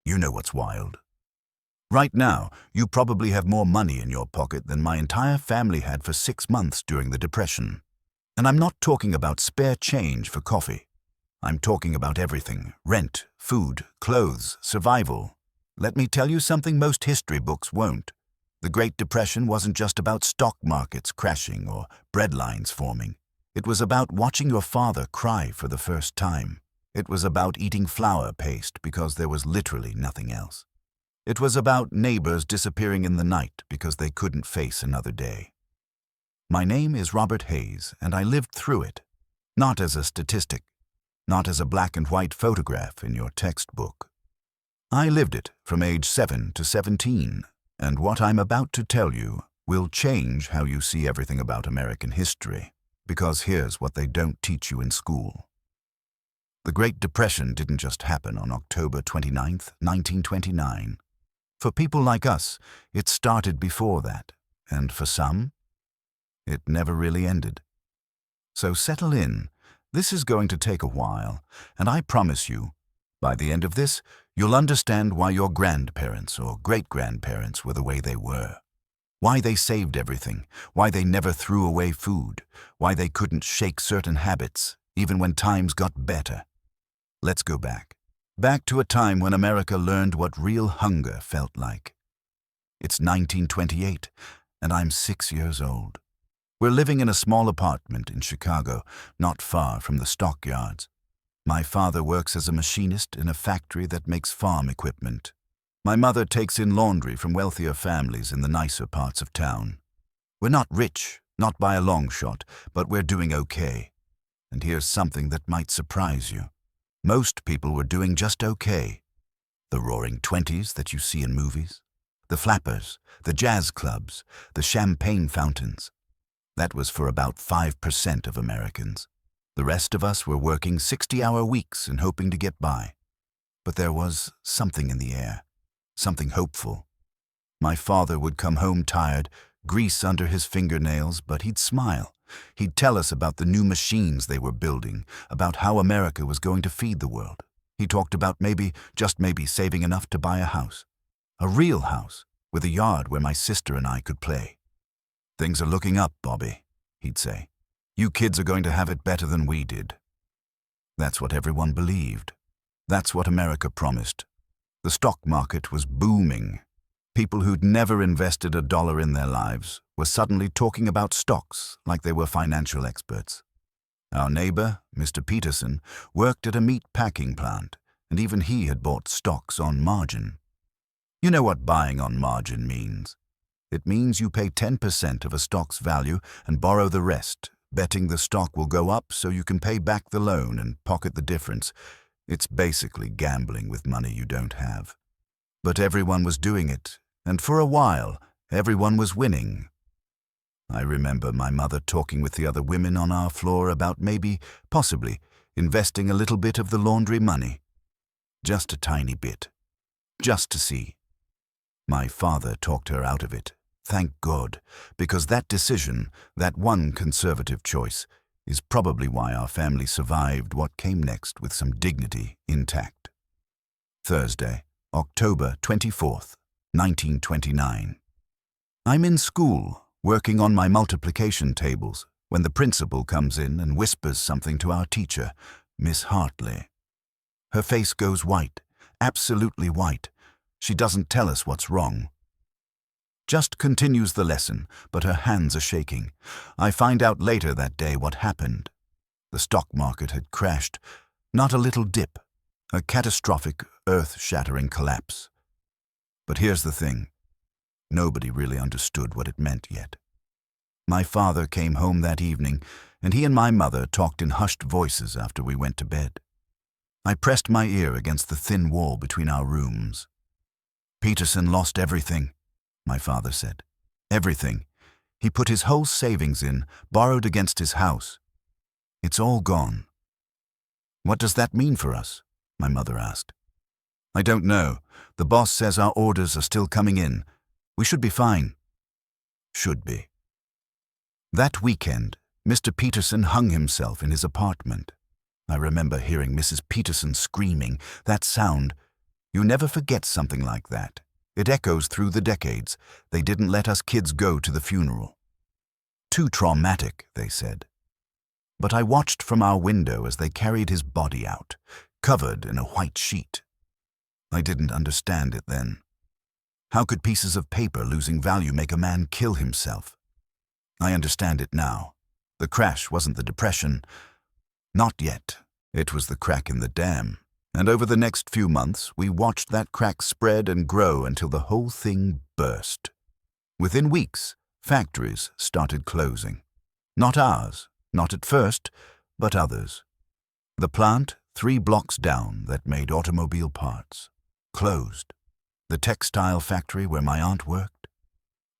You know what's wild. Right now, you probably have more money in your pocket than my entire family had for 6 months during the Depression. And I'm not talking about spare change for coffee. I'm talking about everything: rent, food, clothes, survival. Let me tell you something most history books won't. The Great Depression wasn't just about stock markets crashing or breadlines forming. It was about watching your father cry for the first time. It was about eating flour paste because there was literally nothing else. It was about neighbors disappearing in the night because they couldn't face another day. My name is Robert Hayes, and I lived through it. Not as a statistic, not as a black and white photograph in your textbook. I lived it from age 7 to 17, and what I'm about to tell you will change how you see everything about American history, because here's what they don't teach you in school. The Great Depression didn't just happen on October 29, 1929. For people like us, it started before that, and for some, it never really ended. So settle in. This is going to take a while, and I promise you, by the end of this, you'll understand why your grandparents or great-grandparents were the way they were. Why they saved everything, why they never threw away food, why they couldn't shake certain habits, even when times got better. Let's go back. Back to a time when America learned what real hunger felt like. It's 1928, and I'm 6 years old. We're living in a small apartment in Chicago, not far from the stockyards. My father works as a machinist in a factory that makes farm equipment. My mother takes in laundry from wealthier families in the nicer parts of town. We're not rich, not by a long shot, but we're doing okay. And here's something that might surprise you. Most people were doing just okay. The Roaring Twenties that you see in movies, the flappers, the jazz clubs, the champagne fountains. That was for about 5% of Americans. The rest of us were working 60-hour weeks and hoping to get by. But there was something in the air, something hopeful. My father would come home tired, grease under his fingernails, but he'd smile. He'd tell us about the new machines they were building, about how America was going to feed the world. He talked about maybe, just maybe, saving enough to buy a house. A real house, with a yard where my sister and I could play. "Things are looking up, Bobby," he'd say. "You kids are going to have it better than we did." That's what everyone believed. That's what America promised. The stock market was booming. People who'd never invested a dollar in their lives were suddenly talking about stocks like they were financial experts. Our neighbor, Mr. Peterson, worked at a meat packing plant, and even he had bought stocks on margin. You know what buying on margin means. It means you pay 10% of a stock's value and borrow the rest, betting the stock will go up so you can pay back the loan and pocket the difference. It's basically gambling with money you don't have. But everyone was doing it, and for a while, everyone was winning. I remember my mother talking with the other women on our floor about maybe, possibly, investing a little bit of the laundry money. Just a tiny bit. Just to see. My father talked her out of it. Thank God, because that decision, that one conservative choice, is probably why our family survived what came next with some dignity intact. Thursday, October 24th, 1929. I'm in school, working on my multiplication tables, when the principal comes in and whispers something to our teacher, Miss Hartley. Her face goes white, absolutely white. She doesn't tell us what's wrong. Just continues the lesson, but her hands are shaking. I find out later that day what happened. The stock market had crashed. Not a little dip. A catastrophic, earth-shattering collapse. But here's the thing. Nobody really understood what it meant yet. My father came home that evening, and he and my mother talked in hushed voices after we went to bed. I pressed my ear against the thin wall between our rooms. "Peterson lost everything," my father said. "Everything. He put his whole savings in, borrowed against his house. It's all gone." "What does that mean for us?" my mother asked. "I don't know. The boss says our orders are still coming in. We should be fine." Should be. That weekend, Mr. Peterson hung himself in his apartment. I remember hearing Mrs. Peterson screaming. That sound, You never forget something like that. It echoes through the decades. They didn't let us kids go to the funeral. Too traumatic, they said. But I watched from our window as they carried his body out, covered in a white sheet. I didn't understand it then. How could pieces of paper losing value make a man kill himself? I understand it now. The crash wasn't the depression. Not yet. It was the crack in the dam. And over the next few months, we watched that crack spread and grow until the whole thing burst. Within weeks, factories started closing. Not ours, not at first, but others. The plant 3 blocks down that made automobile parts closed. The textile factory where my aunt worked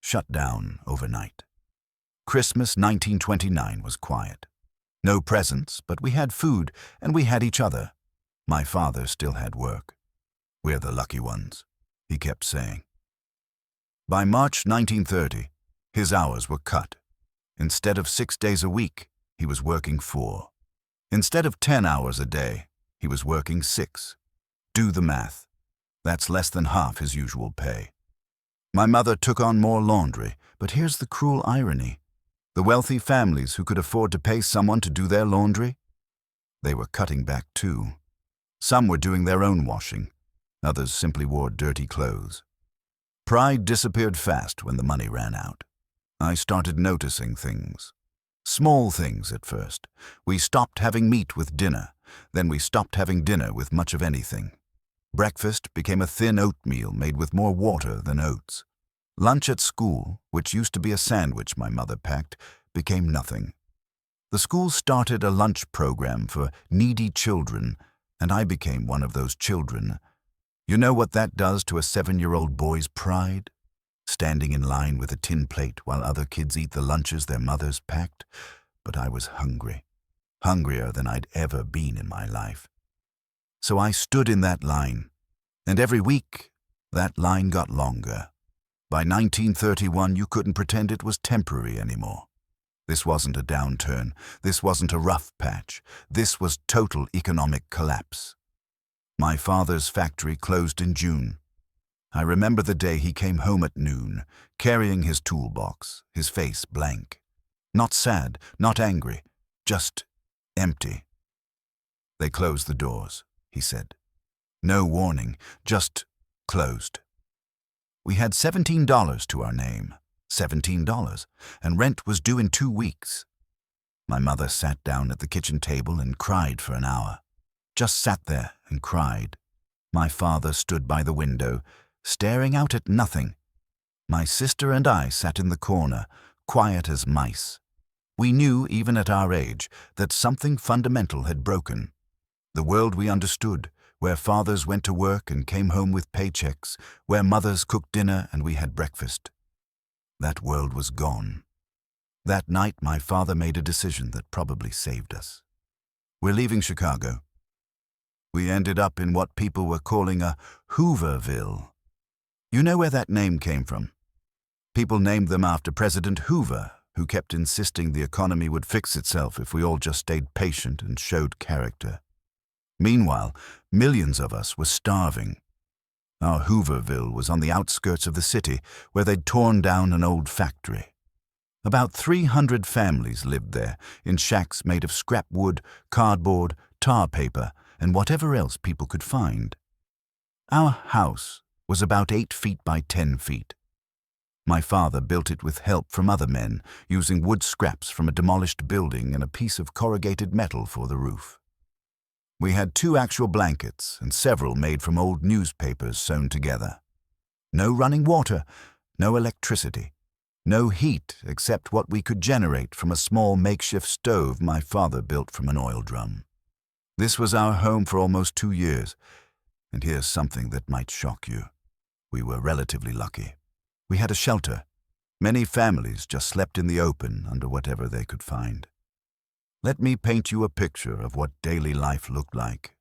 shut down overnight. Christmas 1929 was quiet. No presents, but we had food and we had each other. My father still had work. "We're the lucky ones," he kept saying. By March 1930, his hours were cut. Instead of 6 days a week, he was working 4. Instead of 10 hours a day, he was working 6. Do the math. That's less than half his usual pay. My mother took on more laundry, but here's the cruel irony. The wealthy families who could afford to pay someone to do their laundry, they were cutting back too. Some were doing their own washing. Others simply wore dirty clothes. Pride disappeared fast when the money ran out. I started noticing things. Small things at first. We stopped having meat with dinner. Then we stopped having dinner with much of anything. Breakfast became a thin oatmeal made with more water than oats. Lunch at school, which used to be a sandwich my mother packed, became nothing. The school started a lunch program for needy children, and I became one of those children. You know what that does to a 7-year-old boy's pride? Standing in line with a tin plate while other kids eat the lunches their mothers packed. But I was hungry, hungrier than I'd ever been in my life. So I stood in that line, and every week, that line got longer. By 1931, you couldn't pretend it was temporary anymore. This wasn't a downturn. This wasn't a rough patch. This was total economic collapse. My father's factory closed in June. I remember the day he came home at noon, carrying his toolbox, his face blank. Not sad, not angry, just empty. "They closed the doors," he said. "No warning, just closed." We had $17 to our name. $17, and rent was due in 2 weeks. My mother sat down at the kitchen table and cried for an hour. Just sat there and cried. My father stood by the window, staring out at nothing. My sister and I sat in the corner, quiet as mice. We knew, even at our age, that something fundamental had broken. The world we understood, where fathers went to work and came home with paychecks, where mothers cooked dinner and we had breakfast. That world was gone. That night, my father made a decision that probably saved us. We're leaving Chicago. We ended up in what people were calling a Hooverville. You know where that name came from? People named them after President Hoover, who kept insisting the economy would fix itself if we all just stayed patient and showed character. Meanwhile, millions of us were starving. Our Hooverville was on the outskirts of the city, where they'd torn down an old factory. About 300 families lived there, in shacks made of scrap wood, cardboard, tar paper, and whatever else people could find. Our house was about 8 feet by 10 feet. My father built it with help from other men, using wood scraps from a demolished building and a piece of corrugated metal for the roof. We had 2 actual blankets and several made from old newspapers sewn together. No running water, no electricity, no heat except what we could generate from a small makeshift stove my father built from an oil drum. This was our home for almost 2 years, and here's something that might shock you. We were relatively lucky. We had a shelter. Many families just slept in the open under whatever they could find. Let me paint you a picture of what daily life looked like.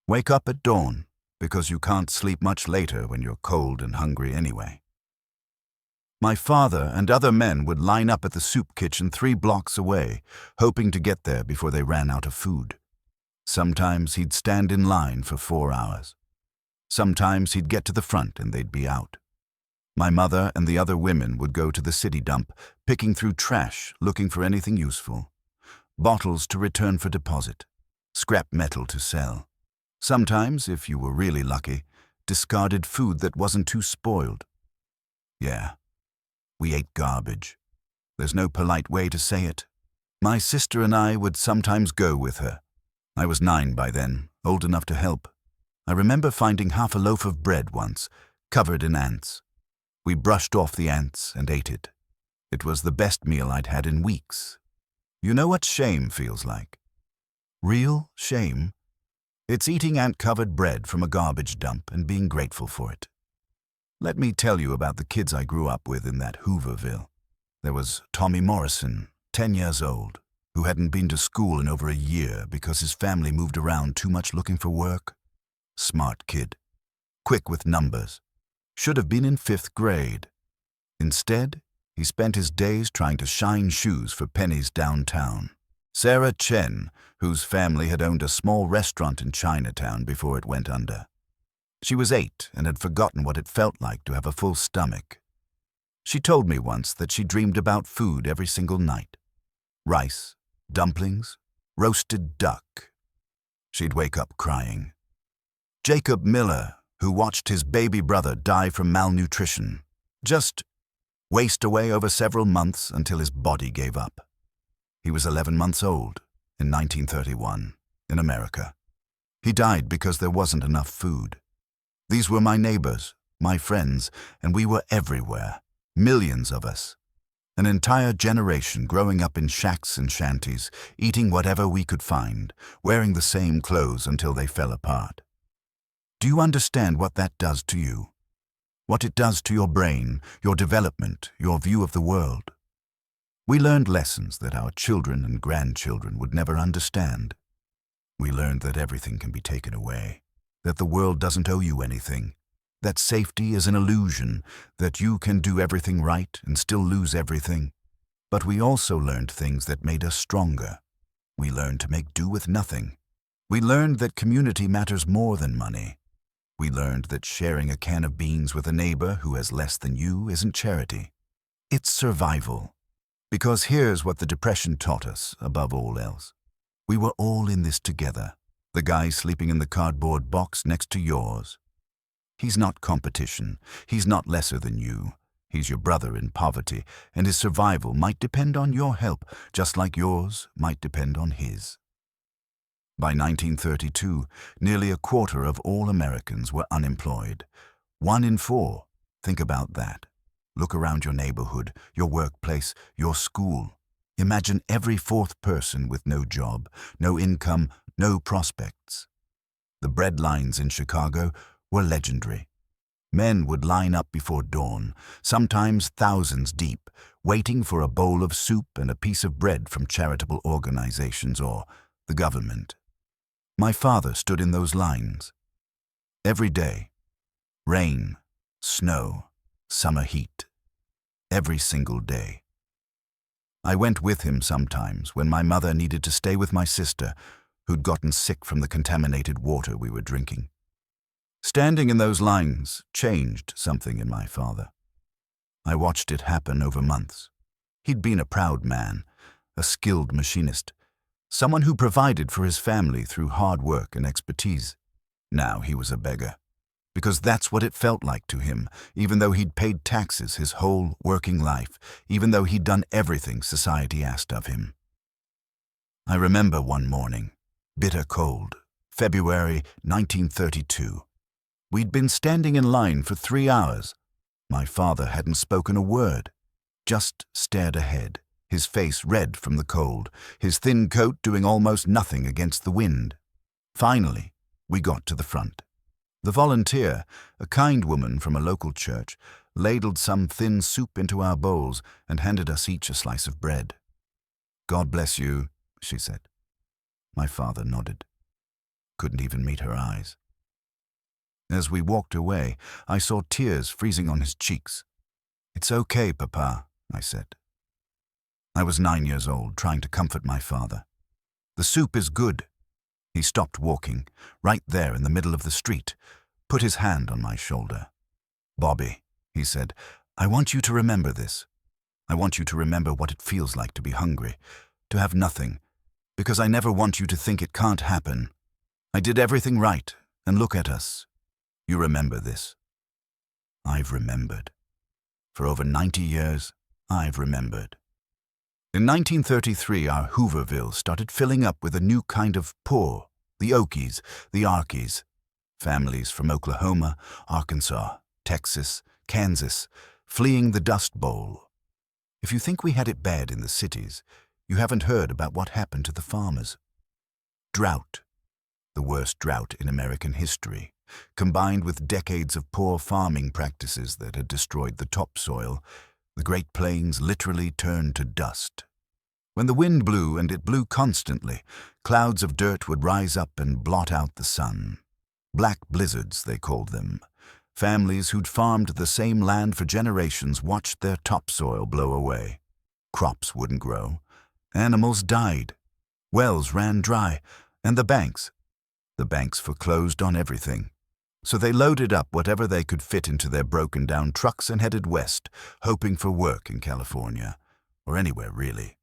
Wake up at dawn, because you can't sleep much later when you're cold and hungry anyway. My father and other men would line up at the soup kitchen 3 blocks away, hoping to get there before they ran out of food. Sometimes he'd stand in line for 4 hours. Sometimes he'd get to the front and they'd be out. My mother and the other women would go to the city dump, picking through trash, looking for anything useful. Bottles to return for deposit, scrap metal to sell. Sometimes, if you were really lucky, discarded food that wasn't too spoiled. Yeah, we ate garbage. There's no polite way to say it. My sister and I would sometimes go with her. I was 9 by then, old enough to help. I remember finding half a loaf of bread once, covered in ants. We brushed off the ants and ate it. It was the best meal I'd had in weeks. You know what shame feels like? Real shame? It's eating ant-covered bread from a garbage dump and being grateful for it. Let me tell you about the kids I grew up with in that Hooverville. There was Tommy Morrison, 10 years old, who hadn't been to school in over a year because his family moved around too much looking for work. Smart kid. Quick with numbers. Should have been in 5th grade. Instead, he spent his days trying to shine shoes for pennies downtown. Sarah Chen, whose family had owned a small restaurant in Chinatown before it went under. She was 8 and had forgotten what it felt like to have a full stomach. She told me once that she dreamed about food every single night. Rice, dumplings, roasted duck. She'd wake up crying. Jacob Miller, who watched his baby brother die from malnutrition, just waste away over several months until his body gave up. He was 11 months old in 1931 in America. He died because there wasn't enough food. These were my neighbors, my friends, and we were everywhere, millions of us. An entire generation growing up in shacks and shanties, eating whatever we could find, wearing the same clothes until they fell apart. Do you understand what that does to you? What it does to your brain, your development, your view of the world? We learned lessons that our children and grandchildren would never understand. We learned that everything can be taken away, that the world doesn't owe you anything, that safety is an illusion, that you can do everything right and still lose everything. But we also learned things that made us stronger. We learned to make do with nothing. We learned that community matters more than money. We learned that sharing a can of beans with a neighbor who has less than you isn't charity. It's survival. Because here's what the Depression taught us above all else. We were all in this together. The guy sleeping in the cardboard box next to yours. He's not competition. He's not lesser than you. He's your brother in poverty, and his survival might depend on your help, just like yours might depend on his. By 1932, nearly a quarter of all Americans were unemployed. 1 in 4. Think about that. Look around your neighborhood, your workplace, your school. Imagine every 4th person with no job, no income, no prospects. The breadlines in Chicago were legendary. Men would line up before dawn, sometimes thousands deep, waiting for a bowl of soup and a piece of bread from charitable organizations or the government. My father stood in those lines. Every day. Rain, snow, summer heat. Every single day. I went with him sometimes when my mother needed to stay with my sister, who'd gotten sick from the contaminated water we were drinking. Standing in those lines changed something in my father. I watched it happen over months. He'd been a proud man, a skilled machinist, someone who provided for his family through hard work and expertise. Now he was a beggar, because that's what it felt like to him, even though he'd paid taxes his whole working life, even though he'd done everything society asked of him. I remember one morning, bitter cold, February 1932. We'd been standing in line for 3 hours. My father hadn't spoken a word, just stared ahead, his face red from the cold, his thin coat doing almost nothing against the wind. Finally, we got to the front. The volunteer, a kind woman from a local church, ladled some thin soup into our bowls and handed us each a slice of bread. "God bless you," she said. My father nodded. Couldn't even meet her eyes. As we walked away, I saw tears freezing on his cheeks. "It's okay, Papa," I said. I was 9 years old, trying to comfort my father. "The soup is good." He stopped walking, right there in the middle of the street, put his hand on my shoulder. "Bobby," he said, "I want you to remember this. I want you to remember what it feels like to be hungry, to have nothing, because I never want you to think it can't happen. I did everything right, and look at us. You remember this." I've remembered. For over 90 years, I've remembered. In 1933, our Hooverville started filling up with a new kind of poor, the Okies, the Arkies, families from Oklahoma, Arkansas, Texas, Kansas, fleeing the Dust Bowl. If you think we had it bad in the cities, you haven't heard about what happened to the farmers. Drought, the worst drought in American history, combined with decades of poor farming practices that had destroyed the topsoil, the Great Plains literally turned to dust. When the wind blew, and it blew constantly, clouds of dirt would rise up and blot out the sun. Black blizzards, they called them. Families who'd farmed the same land for generations watched their topsoil blow away. Crops wouldn't grow. Animals died. Wells ran dry. And the banks foreclosed on everything. So they loaded up whatever they could fit into their broken-down trucks and headed west, hoping for work in California, or anywhere really.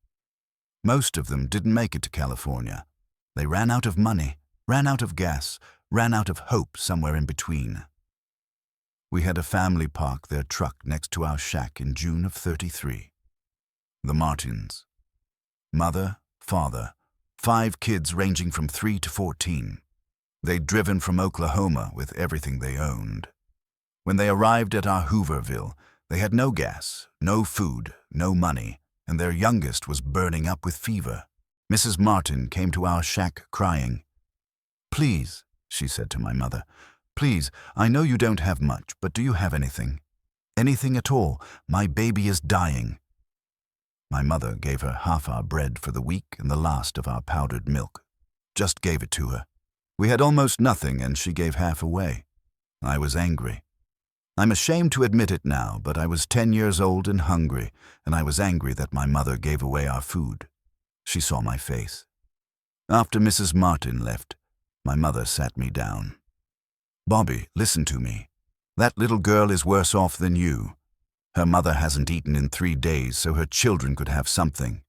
Most of them didn't make it to California. They ran out of money, ran out of gas, ran out of hope somewhere in between. We had a family park their truck next to our shack in June of '33. The Martins. Mother, father, 5 kids ranging from 3 to 14. They'd driven from Oklahoma with everything they owned. When they arrived at our Hooverville, they had no gas, no food, no money, and their youngest was burning up with fever. Mrs. Martin came to our shack crying. "Please," she said to my mother, "please, I know you don't have much, but do you have anything? Anything at all? My baby is dying." My mother gave her half our bread for the week and the last of our powdered milk. Just gave it to her. We had almost nothing, and she gave half away. I was angry. I'm ashamed to admit it now, but I was 10 years old and hungry, and I was angry that my mother gave away our food. She saw my face. After Mrs. Martin left, my mother sat me down. "Bobby, listen to me. That little girl is worse off than you. Her mother hasn't eaten in 3 days, so her children could have something.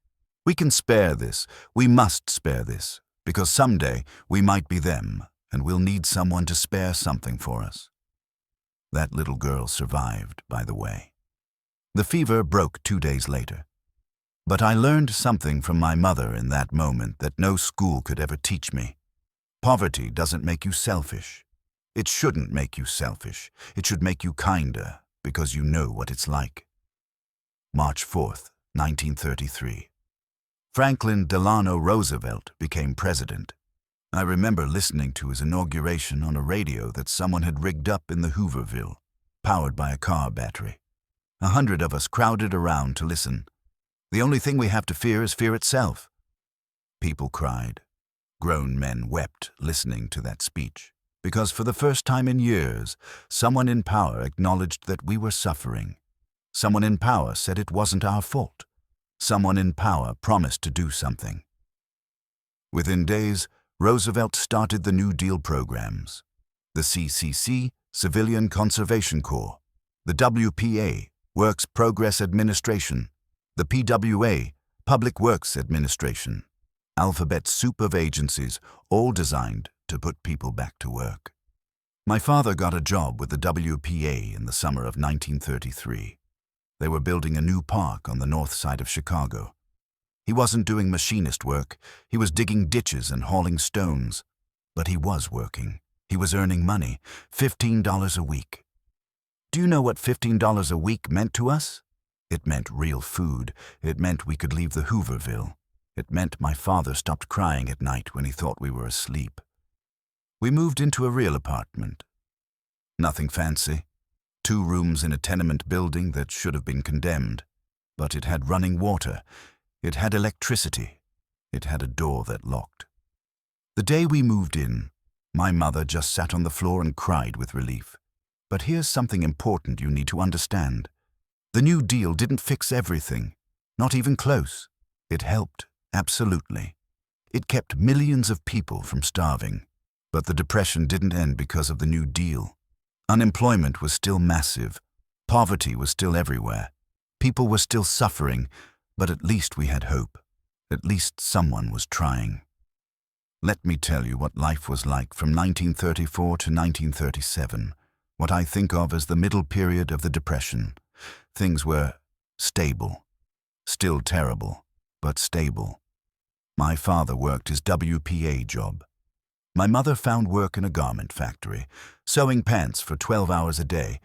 We can spare this. We must spare this, because someday we might be them, and we'll need someone to spare something for us." That little girl survived, by the way. The fever broke 2 days later. But I learned something from my mother in that moment that no school could ever teach me. Poverty doesn't make you selfish. It shouldn't make you selfish. It should make you kinder, because you know what it's like. March 4th, 1933. Franklin Delano Roosevelt became president. I remember listening to his inauguration on a radio that someone had rigged up in the Hooverville, powered by a car battery. 100 of us crowded around to listen. The only thing we have to fear is fear itself. People cried. Grown men wept listening to that speech, because for the first time in years, someone in power acknowledged that we were suffering. Someone in power said it wasn't our fault. Someone in power promised to do something. Within days, Roosevelt started the New Deal programs. The CCC, Civilian Conservation Corps, the WPA, Works Progress Administration, the PWA, Public Works Administration, alphabet soup of agencies, all designed to put people back to work. My father got a job with the WPA in the summer of 1933. They were building a new park on the north side of Chicago. He wasn't doing machinist work. He was digging ditches and hauling stones. But he was working. He was earning money, $15 a week. Do you know what $15 a week meant to us? It meant real food. It meant we could leave the Hooverville. It meant my father stopped crying at night when he thought we were asleep. We moved into a real apartment. Nothing fancy. 2 rooms in a tenement building that should have been condemned. But it had running water. It had electricity. It had a door that locked. The day we moved in, my mother just sat on the floor and cried with relief. But here's something important you need to understand. The New Deal didn't fix everything, not even close. It helped, absolutely. It kept millions of people from starving. But the Depression didn't end because of the New Deal. Unemployment was still massive. Poverty was still everywhere. People were still suffering, but at least we had hope. At least someone was trying. Let me tell you what life was like from 1934 to 1937, what I think of as the middle period of the Depression. Things were stable. Still terrible, but stable. My father worked his WPA job. My mother found work in a garment factory, sewing pants for 12 hours a day,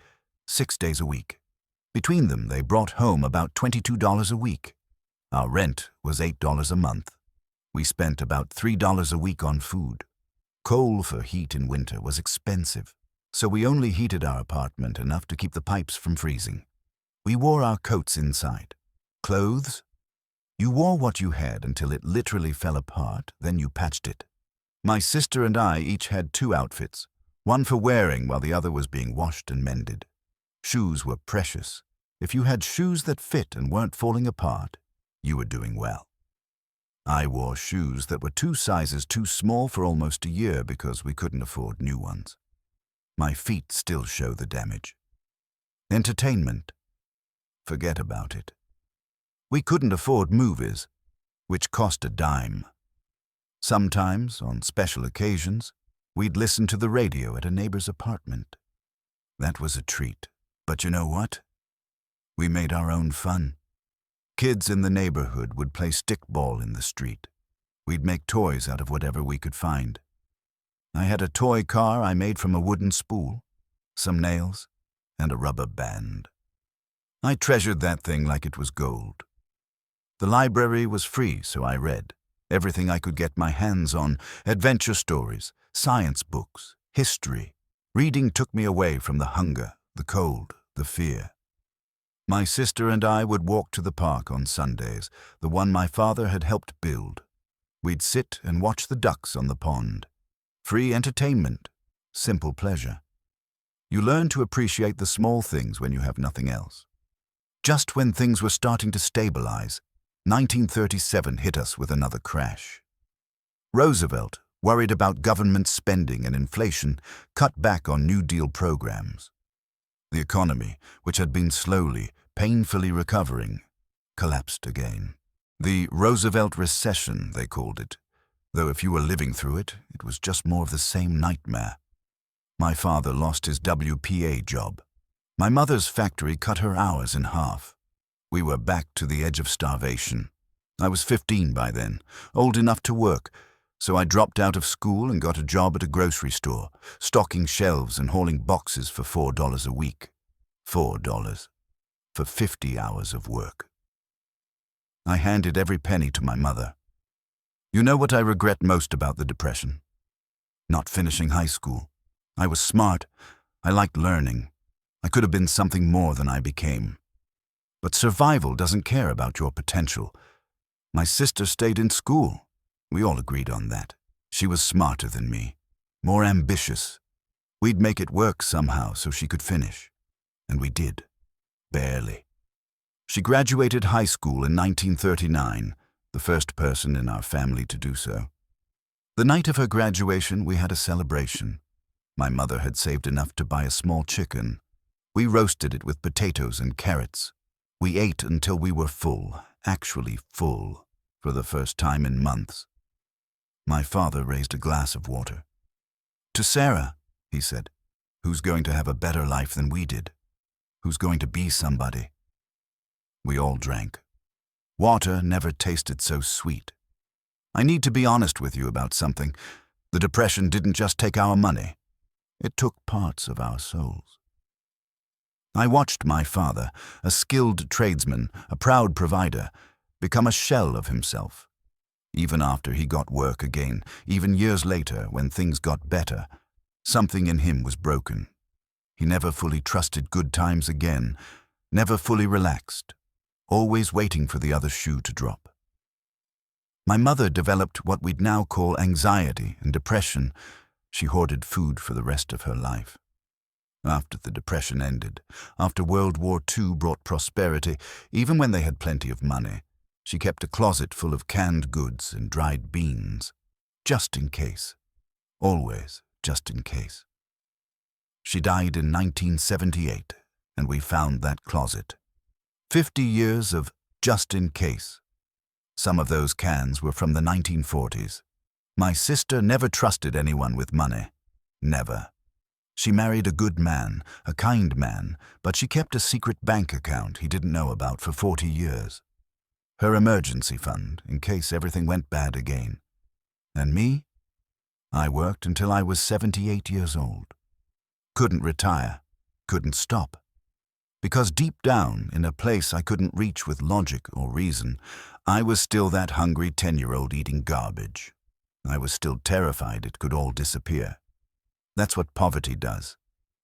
6 days a week. Between them, they brought home about $22 a week. Our rent was $8 a month. We spent about $3 a week on food. Coal for heat in winter was expensive, so we only heated our apartment enough to keep the pipes from freezing. We wore our coats inside. Clothes? You wore what you had until it literally fell apart, then you patched it. My sister and I each had 2 outfits, one for wearing while the other was being washed and mended. Shoes were precious. If you had shoes that fit and weren't falling apart, you were doing well. I wore shoes that were 2 sizes too small for almost a year because we couldn't afford new ones. My feet still show the damage. Entertainment? Forget about it. We couldn't afford movies, which cost a dime. Sometimes, on special occasions, we'd listen to the radio at a neighbor's apartment. That was a treat. But you know what? We made our own fun. Kids in the neighborhood would play stickball in the street. We'd make toys out of whatever we could find. I had a toy car I made from a wooden spool, some nails, and a rubber band. I treasured that thing like it was gold. The library was free, so I read everything I could get my hands on: adventure stories, science books, history. Reading took me away from the hunger, the cold, the fear. My sister and I would walk to the park on Sundays, the one my father had helped build. We'd sit and watch the ducks on the pond. Free entertainment, simple pleasure. You learn to appreciate the small things when you have nothing else. Just when things were starting to stabilize, 1937 hit us with another crash. Roosevelt, worried about government spending and inflation, cut back on New Deal programs. The economy, which had been slowly, painfully recovering, collapsed again. The Roosevelt recession, they called it, though if you were living through it, it was just more of the same nightmare. My father lost his WPA job. My mother's factory cut her hours in half. We were back to the edge of starvation. I was 15 by then, old enough to work, so I dropped out of school and got a job at a grocery store, stocking shelves and hauling boxes for $4 a week. $4 for 50 hours of work. I handed every penny to my mother. You know what I regret most about the Depression? Not finishing high school. I was smart. I liked learning. I could have been something more than I became. But survival doesn't care about your potential. My sister stayed in school. We all agreed on that. She was smarter than me, more ambitious. We'd make it work somehow so she could finish. And we did. Barely. She graduated high school in 1939, the first person in our family to do so. The night of her graduation, we had a celebration. My mother had saved enough to buy a small chicken. We roasted it with potatoes and carrots. We ate until we were full, actually full, for the first time in months. My father raised a glass of water. To Sarah, he said, who's going to have a better life than we did, who's going to be somebody. We all drank. Water never tasted so sweet. I need to be honest with you about something. The Depression didn't just take our money. It took parts of our souls. I watched my father, a skilled tradesman, a proud provider, become a shell of himself. Even after he got work again, even years later, when things got better, something in him was broken. He never fully trusted good times again, never fully relaxed, always waiting for the other shoe to drop. My mother developed what we'd now call anxiety and depression. She hoarded food for the rest of her life. After the Depression ended, after World War II brought prosperity, even when they had plenty of money, she kept a closet full of canned goods and dried beans, just in case. Always just in case. She died in 1978, and we found that closet. 50 years of just in case. Some of those cans were from the 1940s. My sister never trusted anyone with money. Never. She married a good man, a kind man, but she kept a secret bank account he didn't know about for 40 years. Her emergency fund, in case everything went bad again. And me? I worked until I was 78 years old. Couldn't retire, couldn't stop. Because deep down, in a place I couldn't reach with logic or reason, I was still that hungry 10-year-old eating garbage. I was still terrified it could all disappear. That's what poverty does.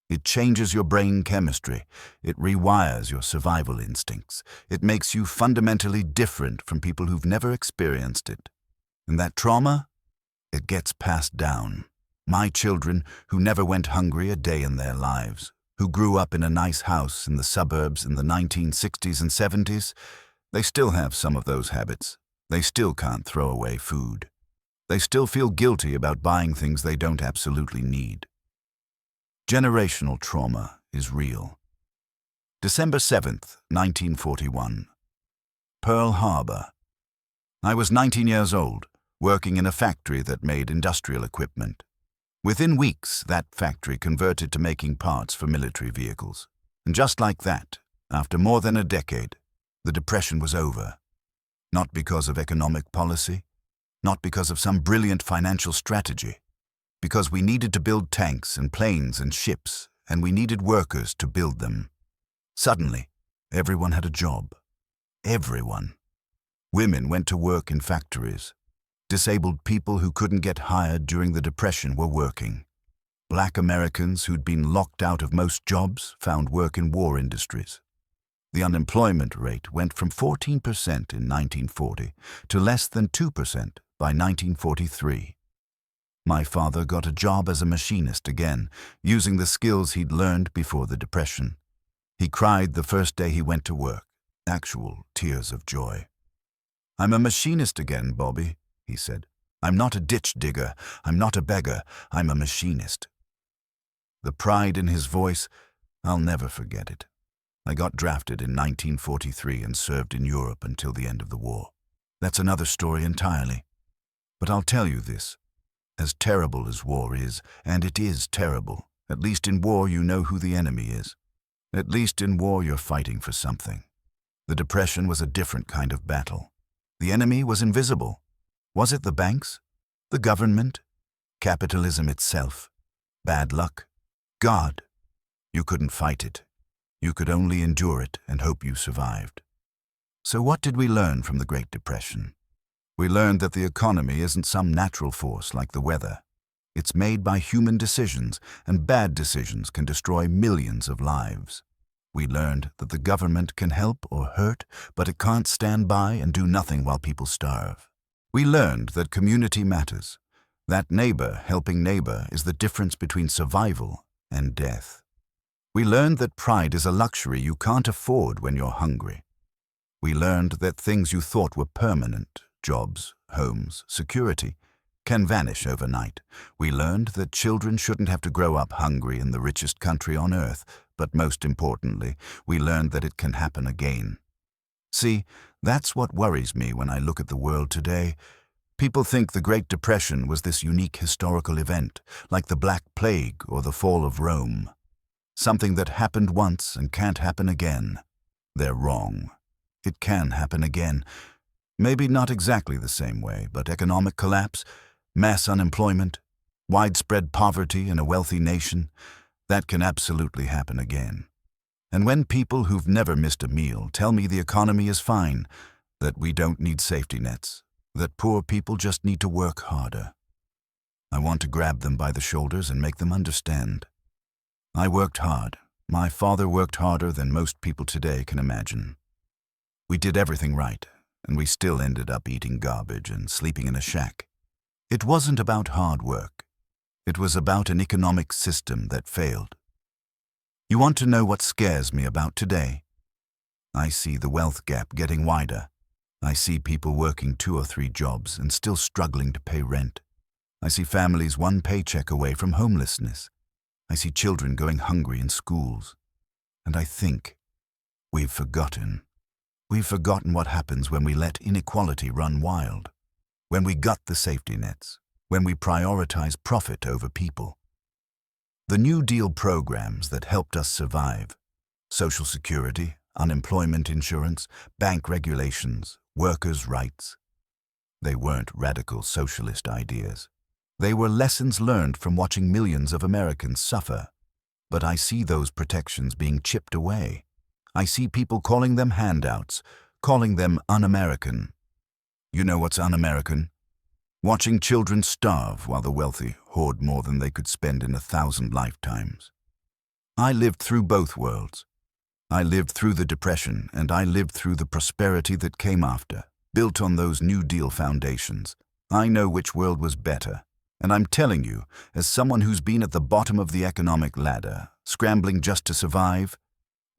It changes your brain chemistry. It rewires your survival instincts. It makes you fundamentally different from people who've never experienced it. And that trauma, it gets passed down. My children, who never went hungry a day in their lives, who grew up in a nice house in the suburbs in the 1960s and 70s, they still have some of those habits. They still can't throw away food. They still feel guilty about buying things they don't absolutely need. Generational trauma is real. December 7th, 1941. Pearl Harbor. I was 19 years old, working in a factory that made industrial equipment. Within weeks, that factory converted to making parts for military vehicles. And just like that, after more than a decade, the Depression was over. Not because of economic policy, not because of some brilliant financial strategy, because we needed to build tanks and planes and ships, and we needed workers to build them. Suddenly, everyone had a job. Everyone. Women went to work in factories. Disabled people who couldn't get hired during the Depression were working. Black Americans who'd been locked out of most jobs found work in war industries. The unemployment rate went from 14% in 1940 to less than 2% by 1943. My father got a job as a machinist again, using the skills he'd learned before the Depression. He cried the first day he went to work, actual tears of joy. "I'm a machinist again, Bobby," he said. "I'm not a ditch digger, I'm not a beggar, I'm a machinist." The pride in his voice, I'll never forget it. I got drafted in 1943 and served in Europe until the end of the war. That's another story entirely. But I'll tell you this. As terrible as war is, and it is terrible, at least in war you know who the enemy is. At least in war you're fighting for something. The Depression was a different kind of battle. The enemy was invisible. Was it the banks? The government? Capitalism itself? Bad luck? God? You couldn't fight it. You could only endure it and hope you survived. So what did we learn from the Great Depression? We learned that the economy isn't some natural force like the weather. It's made by human decisions, and bad decisions can destroy millions of lives. We learned that the government can help or hurt, but it can't stand by and do nothing while people starve. We learned that community matters. That neighbor helping neighbor is the difference between survival and death. We learned that pride is a luxury you can't afford when you're hungry. We learned that things you thought were permanent, jobs, homes, security, can vanish overnight. We learned that children shouldn't have to grow up hungry in the richest country on earth, but most importantly, we learned that it can happen again. See, that's what worries me when I look at the world today. People think the Great Depression was this unique historical event, like the Black Plague or the fall of Rome. Something that happened once and can't happen again. They're wrong. It can happen again. Maybe not exactly the same way, but economic collapse, mass unemployment, widespread poverty in a wealthy nation, that can absolutely happen again. And when people who've never missed a meal tell me the economy is fine, that we don't need safety nets, that poor people just need to work harder, I want to grab them by the shoulders and make them understand. I worked hard. My father worked harder than most people today can imagine. We did everything right, and we still ended up eating garbage and sleeping in a shack. It wasn't about hard work. It was about an economic system that failed. You want to know what scares me about today? I see the wealth gap getting wider. I see people working 2 or 3 jobs and still struggling to pay rent. I see families one paycheck away from homelessness. I see children going hungry in schools. And I think we've forgotten. We've forgotten what happens when we let inequality run wild, when we gut the safety nets, when we prioritize profit over people. The New Deal programs that helped us survive, Social Security, unemployment insurance, bank regulations, workers' rights, they weren't radical socialist ideas. They were lessons learned from watching millions of Americans suffer. But I see those protections being chipped away. I see people calling them handouts, calling them un-American. You know what's un-American? Watching children starve while the wealthy hoard more than they could spend in 1,000 lifetimes. I lived through both worlds. I lived through the Depression, and I lived through the prosperity that came after, built on those New Deal foundations. I know which world was better. And I'm telling you, as someone who's been at the bottom of the economic ladder, scrambling just to survive,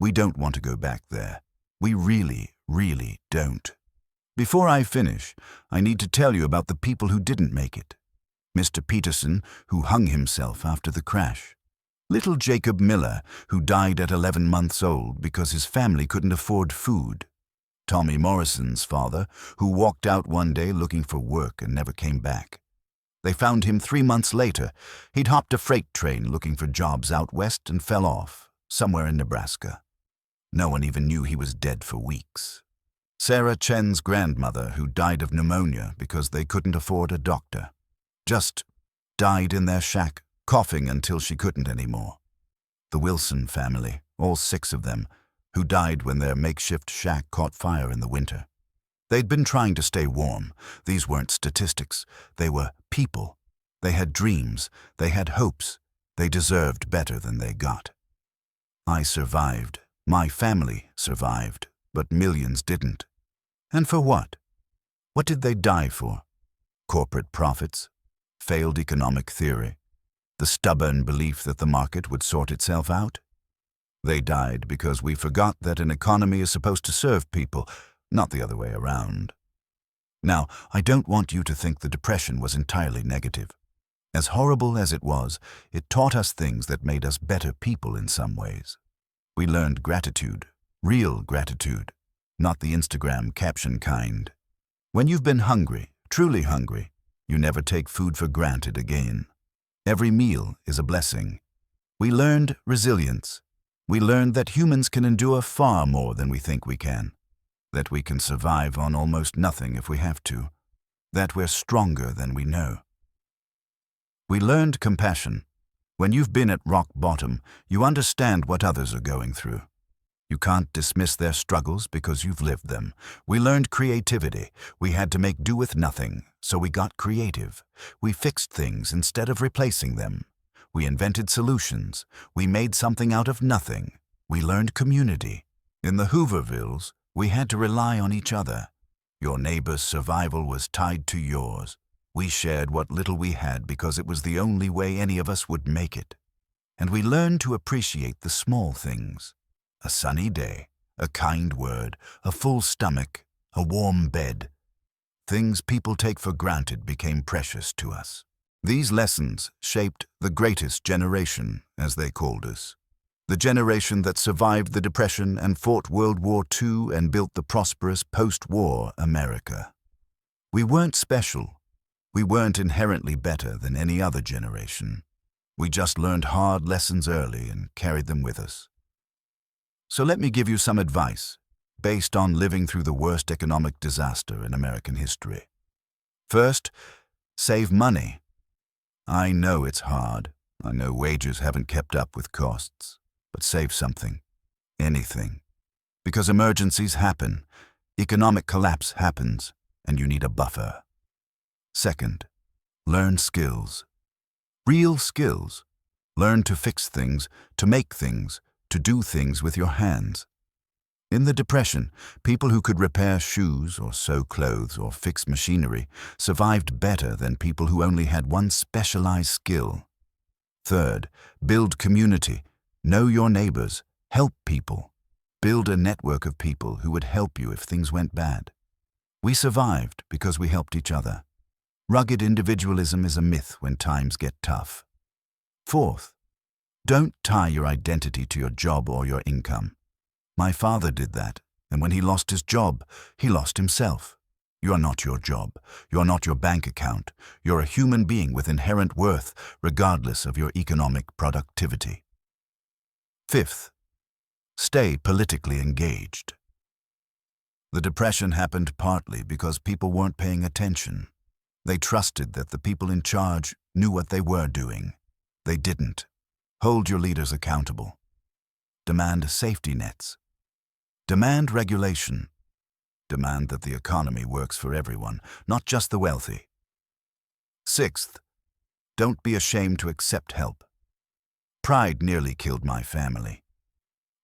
we don't want to go back there. We really, really don't. Before I finish, I need to tell you about the people who didn't make it. Mr. Peterson, who hung himself after the crash. Little Jacob Miller, who died at 11 months old because his family couldn't afford food. Tommy Morrison's father, who walked out one day looking for work and never came back. They found him 3 months later. He'd hopped a freight train looking for jobs out west and fell off, somewhere in Nebraska. No one even knew he was dead for weeks. Sarah Chen's grandmother, who died of pneumonia because they couldn't afford a doctor, just died in their shack, coughing until she couldn't anymore. The Wilson family, all 6 of them, who died when their makeshift shack caught fire in the winter. They'd been trying to stay warm. These weren't statistics. They were people. They had dreams. They had hopes. They deserved better than they got. I survived. My family survived, but millions didn't. And for what? What did they die for? Corporate profits? Failed economic theory? The stubborn belief that the market would sort itself out? They died because we forgot that an economy is supposed to serve people, not the other way around. Now, I don't want you to think the Depression was entirely negative. As horrible as it was, it taught us things that made us better people in some ways. We learned gratitude, real gratitude, not the Instagram caption kind. When you've been hungry, truly hungry, you never take food for granted again. Every meal is a blessing. We learned resilience. We learned that humans can endure far more than we think we can. That we can survive on almost nothing if we have to, that we're stronger than we know. We learned compassion. When you've been at rock bottom, you understand what others are going through. You can't dismiss their struggles because you've lived them. We learned creativity. We had to make do with nothing, so we got creative. We fixed things instead of replacing them. We invented solutions. We made something out of nothing. We learned community. In the Hoovervilles, we had to rely on each other. Your neighbor's survival was tied to yours. We shared what little we had because it was the only way any of us would make it. And we learned to appreciate the small things. A sunny day, a kind word, a full stomach, a warm bed. Things people take for granted became precious to us. These lessons shaped the greatest generation, as they called us. The generation that survived the Depression and fought World War II and built the prosperous post-war America. We weren't special. We weren't inherently better than any other generation. We just learned hard lessons early and carried them with us. So let me give you some advice, based on living through the worst economic disaster in American history. First, save money. I know it's hard. I know wages haven't kept up with costs. But save something, anything. Because emergencies happen, economic collapse happens, and you need a buffer. Second, learn skills. Real skills. Learn to fix things, to make things, to do things with your hands. In the Depression, people who could repair shoes or sew clothes or fix machinery survived better than people who only had one specialized skill. Third, build community. Know your neighbors, help people. Build a network of people who would help you if things went bad. We survived because we helped each other. Rugged individualism is a myth when times get tough. Fourth, Don't tie your identity to your job or your income. My father did that, and when he lost his job, he lost himself. You are not your job. You are not your bank account. You're a human being with inherent worth, regardless of your economic productivity. Fifth, stay politically engaged. The Depression happened partly because people weren't paying attention. They trusted that the people in charge knew what they were doing. They didn't. Hold your leaders accountable. Demand safety nets. Demand regulation. Demand that the economy works for everyone, not just the wealthy. Sixth, don't be ashamed to accept help. Pride nearly killed my family.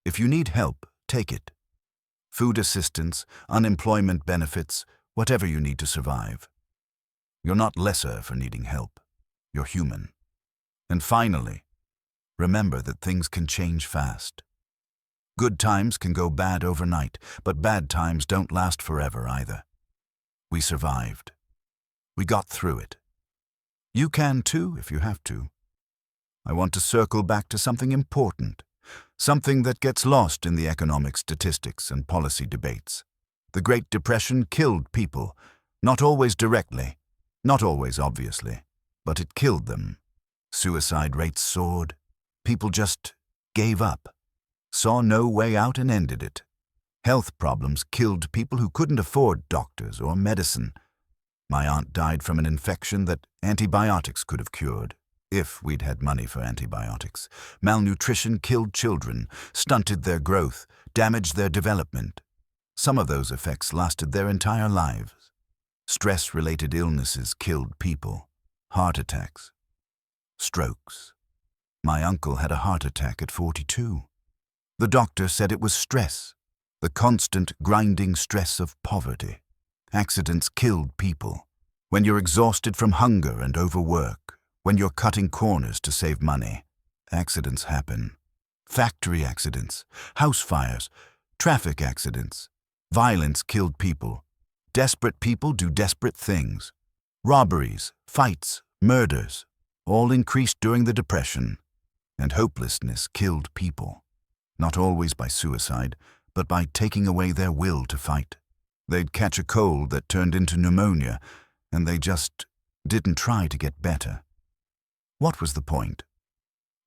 If you need help, take it. Food assistance, unemployment benefits, whatever you need to survive. You're not lesser for needing help. You're human. And finally, remember that things can change fast. Good times can go bad overnight, but bad times don't last forever either. We survived. We got through it. You can too if you have to. I want to circle back to something important, something that gets lost in the economic statistics and policy debates. The Great Depression killed people, not always directly, not always obviously, but it killed them. Suicide rates soared. People just gave up, saw no way out and ended it. Health problems killed people who couldn't afford doctors or medicine. My aunt died from an infection that antibiotics could have cured, if we'd had money for antibiotics. Malnutrition killed children, stunted their growth, damaged their development. Some of those effects lasted their entire lives. Stress-related illnesses killed people. Heart attacks. Strokes. My uncle had a heart attack at 42. The doctor said it was stress, the constant grinding stress of poverty. Accidents killed people. When you're exhausted from hunger and overwork, when you're cutting corners to save money, accidents happen. Factory accidents, house fires, traffic accidents. Violence killed people. Desperate people do desperate things. Robberies, fights, murders, all increased during the Depression. And hopelessness killed people. Not always by suicide, but by taking away their will to fight. They'd catch a cold that turned into pneumonia, and they just didn't try to get better. What was the point?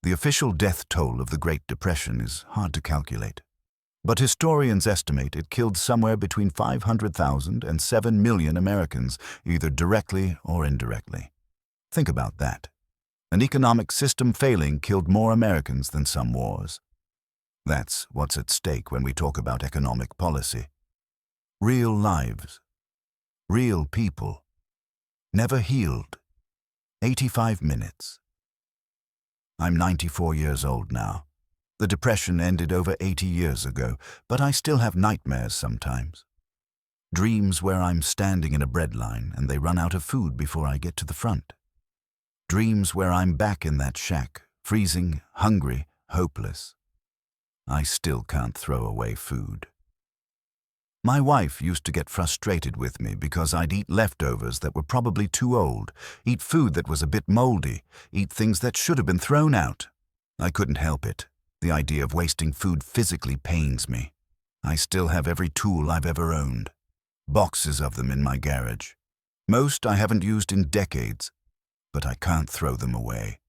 The official death toll of the Great Depression is hard to calculate, but historians estimate it killed somewhere between 500,000 and 7 million Americans, either directly or indirectly. Think about that. An economic system failing killed more Americans than some wars. That's what's at stake when we talk about economic policy. Real lives. Real people. Never healed. 85 minutes. I'm 94 years old now. The Depression ended over 80 years ago, but I still have nightmares sometimes. Dreams where I'm standing in a breadline and they run out of food before I get to the front. Dreams where I'm back in that shack, freezing, hungry, hopeless. I still can't throw away food. My wife used to get frustrated with me because I'd eat leftovers that were probably too old, eat food that was a bit moldy, eat things that should have been thrown out. I couldn't help it. The idea of wasting food physically pains me. I still have every tool I've ever owned. Boxes of them in my garage. Most I haven't used in decades, but I can't throw them away.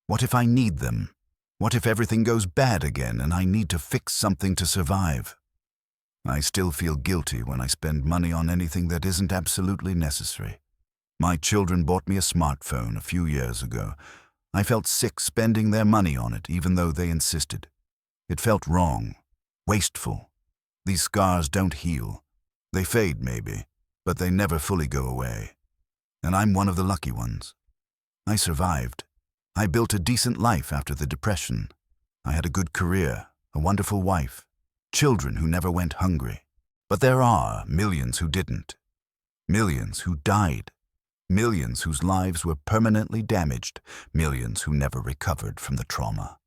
What if I need them? What if everything goes bad again and I need to fix something to survive? I still feel guilty when I spend money on anything that isn't absolutely necessary. My children bought me a smartphone a few years ago. I felt sick spending their money on it, even though they insisted. It felt wrong, wasteful. These scars don't heal. They fade maybe, but they never fully go away. And I'm one of the lucky ones. I survived. I built a decent life after the Depression. I had a good career, a wonderful wife, children who never went hungry. But there are millions who didn't. Millions who died. Millions whose lives were permanently damaged. Millions who never recovered from the trauma.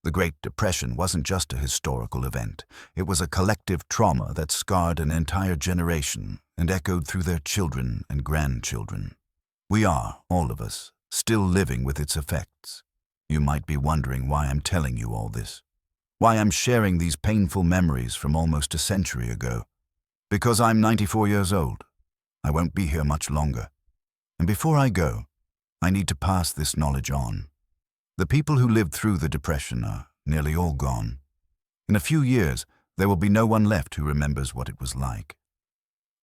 The Great Depression wasn't just a historical event. It was a collective trauma that scarred an entire generation and echoed through their children and grandchildren. We are, all of us, still living with its effects. You might be wondering why I'm telling you all this, why I'm sharing these painful memories from almost a century ago. Because I'm 94 years old. I won't be here much longer. And before I go, I need to pass this knowledge on. The people who lived through the Depression are nearly all gone. In a few years, there will be no one left who remembers what it was like.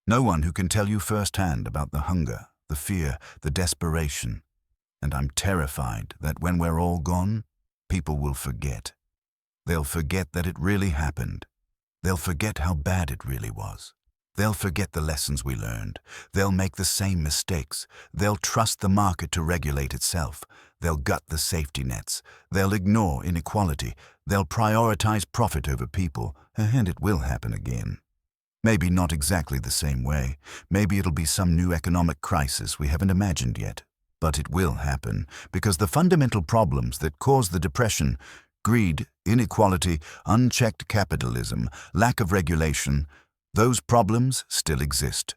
No one who can tell you firsthand about the hunger, the fear, the desperation. And I'm terrified that when we're all gone, people will forget. They'll forget that it really happened. They'll forget how bad it really was. They'll forget the lessons we learned. They'll make the same mistakes. They'll trust the market to regulate itself. They'll gut the safety nets. They'll ignore inequality. They'll prioritize profit over people, and it will happen again. Maybe not exactly the same way. Maybe it'll be some new economic crisis we haven't imagined yet. But it will happen because the fundamental problems that caused the Depression, greed, inequality, unchecked capitalism, lack of regulation, those problems still exist.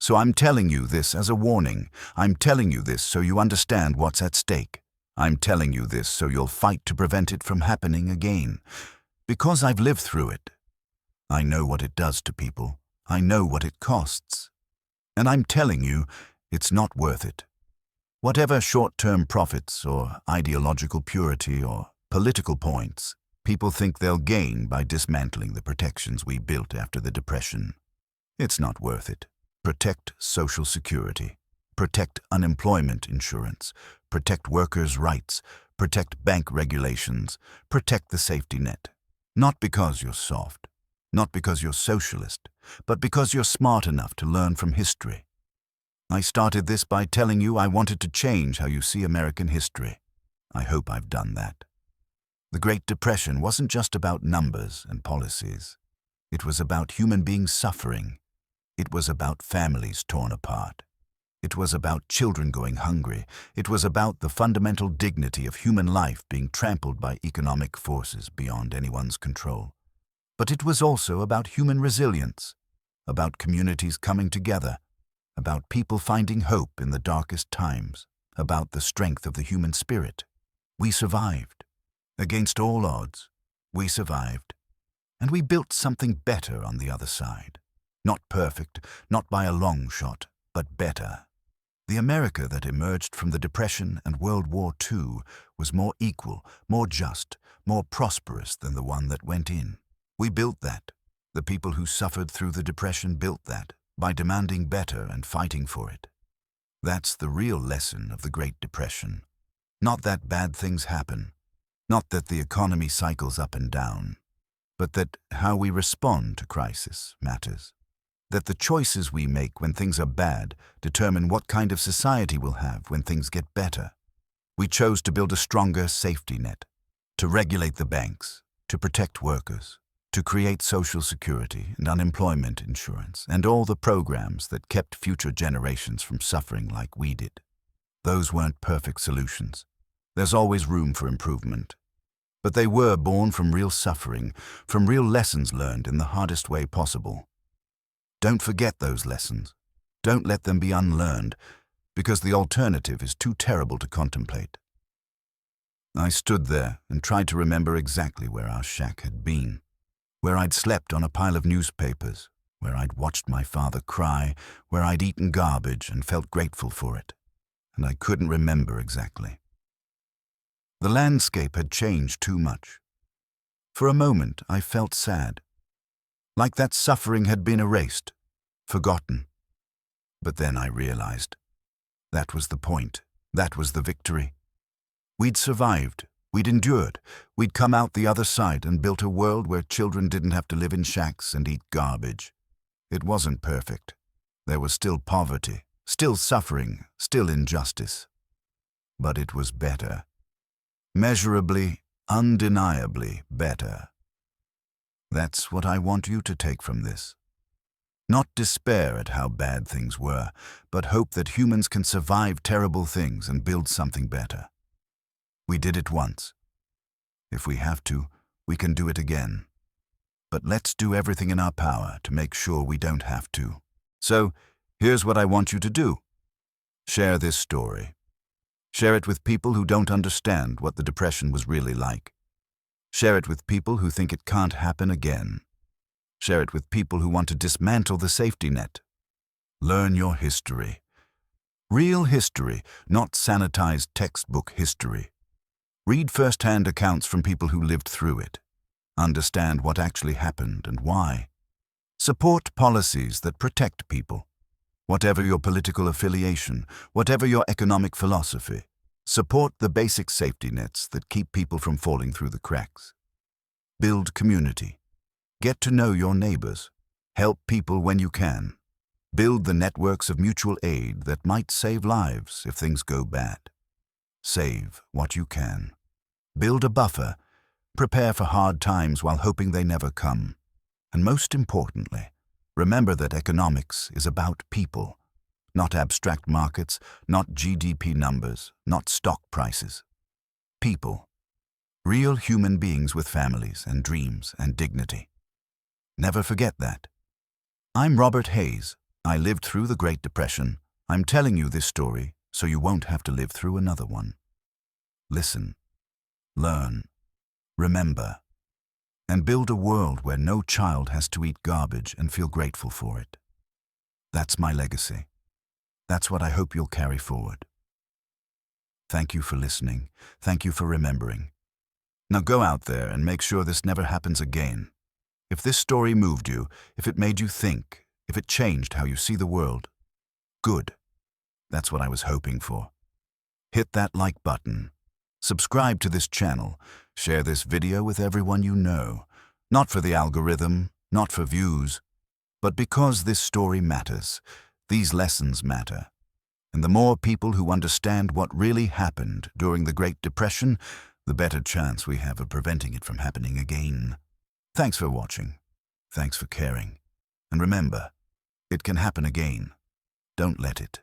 So I'm telling you this as a warning. I'm telling you this so you understand what's at stake. I'm telling you this so you'll fight to prevent it from happening again. Because I've lived through it. I know what it does to people. I know what it costs. And I'm telling you, it's not worth it. Whatever short-term profits or ideological purity or political points, people think they'll gain by dismantling the protections we built after the Depression. It's not worth it. Protect Social Security. Protect unemployment insurance. Protect workers' rights. Protect bank regulations. Protect the safety net. Not because you're soft. Not because you're socialist. But because you're smart enough to learn from history. I started this by telling you I wanted to change how you see American history. I hope I've done that. The Great Depression wasn't just about numbers and policies. It was about human beings suffering. It was about families torn apart. It was about children going hungry. It was about the fundamental dignity of human life being trampled by economic forces beyond anyone's control. But it was also about human resilience, about communities coming together, about people finding hope in the darkest times, about the strength of the human spirit. We survived. Against all odds, we survived. And we built something better on the other side. Not perfect, not by a long shot, but better. The America that emerged from the Depression and World War II was more equal, more just, more prosperous than the one that went in. We built that. The people who suffered through the Depression built that by demanding better and fighting for it. That's the real lesson of the Great Depression. Not that bad things happen, not that the economy cycles up and down, but that how we respond to crisis matters. That the choices we make when things are bad determine what kind of society we'll have when things get better. We chose to build a stronger safety net, to regulate the banks, to protect workers, to create Social Security and unemployment insurance and all the programs that kept future generations from suffering like we did. Those weren't perfect solutions. There's always room for improvement. But they were born from real suffering, from real lessons learned in the hardest way possible. Don't forget those lessons. Don't let them be unlearned, because the alternative is too terrible to contemplate. I stood there and tried to remember exactly where our shack had been, where I'd slept on a pile of newspapers, where I'd watched my father cry, where I'd eaten garbage and felt grateful for it. And I couldn't remember exactly. The landscape had changed too much. For a moment, I felt sad, like that suffering had been erased, forgotten. But then I realized that was the point, that was the victory. We'd survived, we'd endured, we'd come out the other side and built a world where children didn't have to live in shacks and eat garbage. It wasn't perfect. There was still poverty, still suffering, still injustice. But it was better. Measurably, undeniably better. That's what I want you to take from this. Not despair at how bad things were, but hope that humans can survive terrible things and build something better. We did it once. If we have to, we can do it again. But let's do everything in our power to make sure we don't have to. So, here's what I want you to do. Share this story. Share it with people who don't understand what the Depression was really like. Share it with people who think it can't happen again. Share it with people who want to dismantle the safety net. Learn your history. Real history, not sanitized textbook history. Read first-hand accounts from people who lived through it. Understand what actually happened and why. Support policies that protect people. Whatever your political affiliation, whatever your economic philosophy, support the basic safety nets that keep people from falling through the cracks. Build community. Get to know your neighbors. Help people when you can. Build the networks of mutual aid that might save lives if things go bad. Save what you can. Build a buffer. Prepare for hard times while hoping they never come. And most importantly, remember that economics is about people, not abstract markets, not GDP numbers, not stock prices. People. Real human beings with families and dreams and dignity. Never forget that. I'm Robert Hayes. I lived through the Great Depression. I'm telling you this story so you won't have to live through another one. Listen, learn, remember, and build a world where no child has to eat garbage and feel grateful for it. That's my legacy. That's what I hope you'll carry forward. Thank you for listening. Thank you for remembering. Now go out there and make sure this never happens again. If this story moved you, if it made you think, if it changed how you see the world, good. That's what I was hoping for. Hit that like button. Subscribe to this channel. Share this video with everyone you know. Not for the algorithm, not for views, but because this story matters. These lessons matter. And the more people who understand what really happened during the Great Depression, the better chance we have of preventing it from happening again. Thanks for watching. Thanks for caring. And remember, it can happen again. Don't let it.